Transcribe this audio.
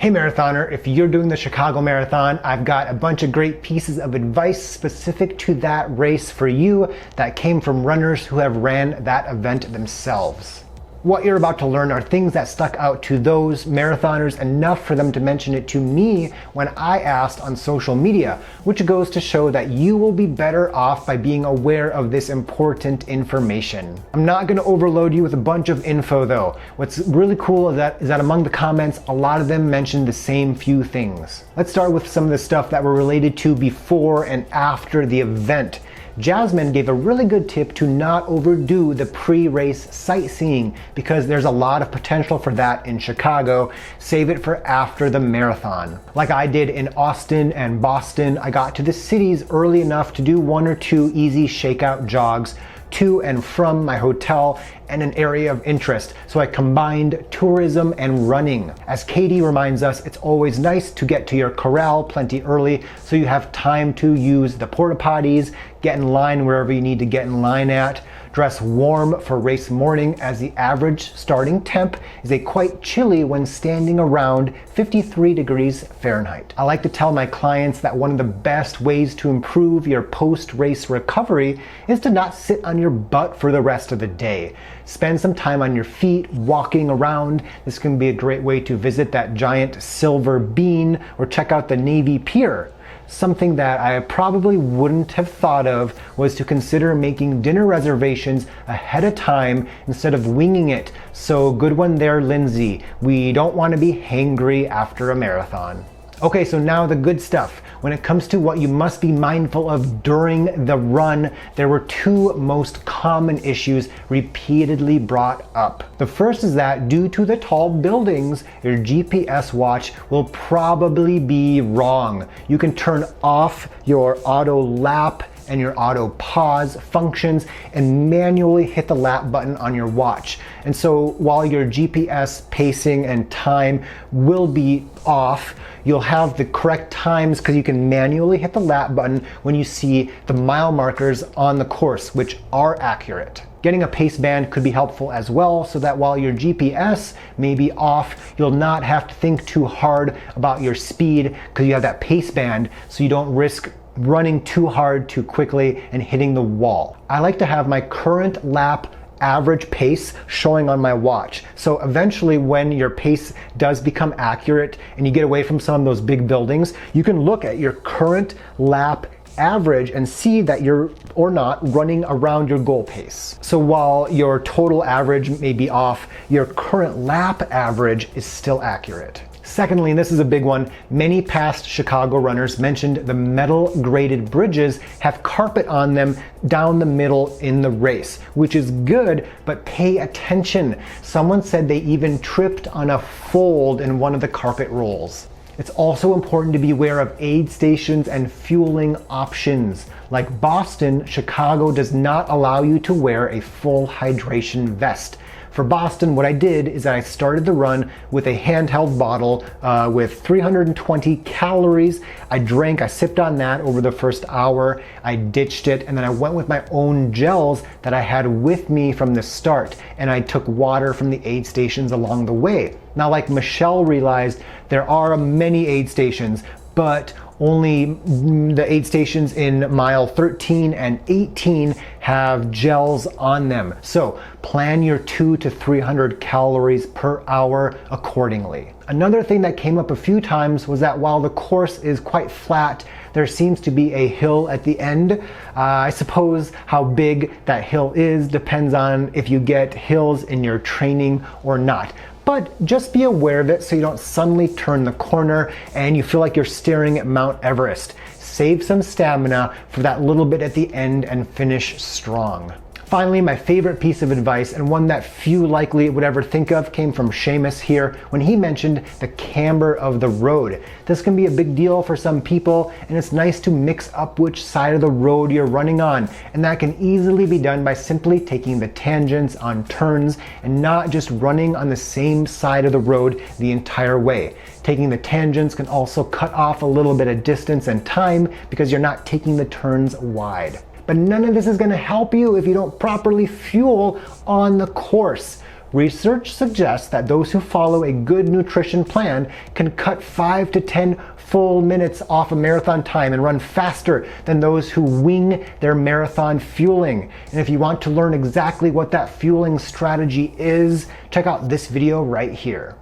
Hey marathoner, if you're doing the Chicago Marathon, I've got a bunch of great pieces of advice specific to that race for you that came from runners who have ran that event themselves. What you're about to learn are things that stuck out to those marathoners enough for them to mention it to me when I asked on social media, which goes to show that you will be better off by being aware of this important information. I'm not going to overload you with a bunch of info though. What's really cool is that among the comments, a lot of them mentioned the same few things. Let's start with some of the stuff that were related to before and after the event. Jasmine gave a really good tip to not overdo the pre-race sightseeing because there's a lot of potential for that in Chicago. Save it for after the marathon. Like I did in Austin and Boston, I got to the cities early enough to do 1 or 2 easy shakeout jogs to and from my hotel and an area of interest. So I combined tourism and running. As Katie reminds us, it's always nice to get to your corral plenty early so you have time to use the porta potties, get in line wherever you need to get in line at, dress warm for race morning as the average starting temp is quite chilly when standing around 53 degrees Fahrenheit. I like to tell my clients that one of the best ways to improve your post-race recovery is to not sit on your butt for the rest of the day. Spend some time on your feet, walking around. This can be a great way to visit that giant silver bean or check out the Navy Pier. Something that I probably wouldn't have thought of was to consider making dinner reservations ahead of time instead of winging it. So good one there, Lindsay. We don't want to be hangry after a marathon. Okay, so now the good stuff. When it comes to what you must be mindful of during the run, there were 2 most common issues repeatedly brought up. The first is that due to the tall buildings, your GPS watch will probably be wrong. You can turn off your auto lap and your auto pause functions and manually hit the lap button on your watch. And so while your GPS pacing and time will be off, you'll have the correct times because you can manually hit the lap button when you see the mile markers on the course, which are accurate. Getting a pace band could be helpful as well, so that while your GPS may be off, you'll not have to think too hard about your speed because you have that pace band, so you don't risk running too hard too quickly and hitting the wall. I like to have my current lap average pace showing on my watch. So eventually when your pace does become accurate and you get away from some of those big buildings, you can look at your current lap average and see that you're or not running around your goal pace. So while your total average may be off, your current lap average is still accurate. Secondly, and this is a big one, many past Chicago runners mentioned the metal graded bridges have carpet on them down the middle in the race, which is good, but pay attention. Someone said they even tripped on a fold in one of the carpet rolls. It's also important to be aware of aid stations and fueling options. Like Boston, Chicago does not allow you to wear a full hydration vest. For Boston, what I did is I started the run with a handheld bottle with 320 calories. I sipped on that over the first hour. I ditched it, and then I went with my own gels that I had with me from the start, and I took water from the aid stations along the way. Now, like Michelle realized, there are many aid stations, but only the aid stations in mile 13 and 18 have gels on them. So plan your 200 to 300 calories per hour accordingly. Another thing that came up a few times was that while the course is quite flat, there seems to be a hill at the end. I suppose how big that hill is depends on if you get hills in your training or not. But just be aware of it so you don't suddenly turn the corner and you feel like you're staring at Mount Everest. Save some stamina for that little bit at the end and finish strong. Finally, my favorite piece of advice, and one that few likely would ever think of, came from Seamus here when he mentioned the camber of the road. This can be a big deal for some people, and it's nice to mix up which side of the road you're running on, and that can easily be done by simply taking the tangents on turns and not just running on the same side of the road the entire way. Taking the tangents can also cut off a little bit of distance and time because you're not taking the turns wide. But none of this is going to help you if you don't properly fuel on the course. Research suggests that those who follow a good nutrition plan can cut 5 to 10 full minutes off of marathon time and run faster than those who wing their marathon fueling. And if you want to learn exactly what that fueling strategy is, check out this video right here.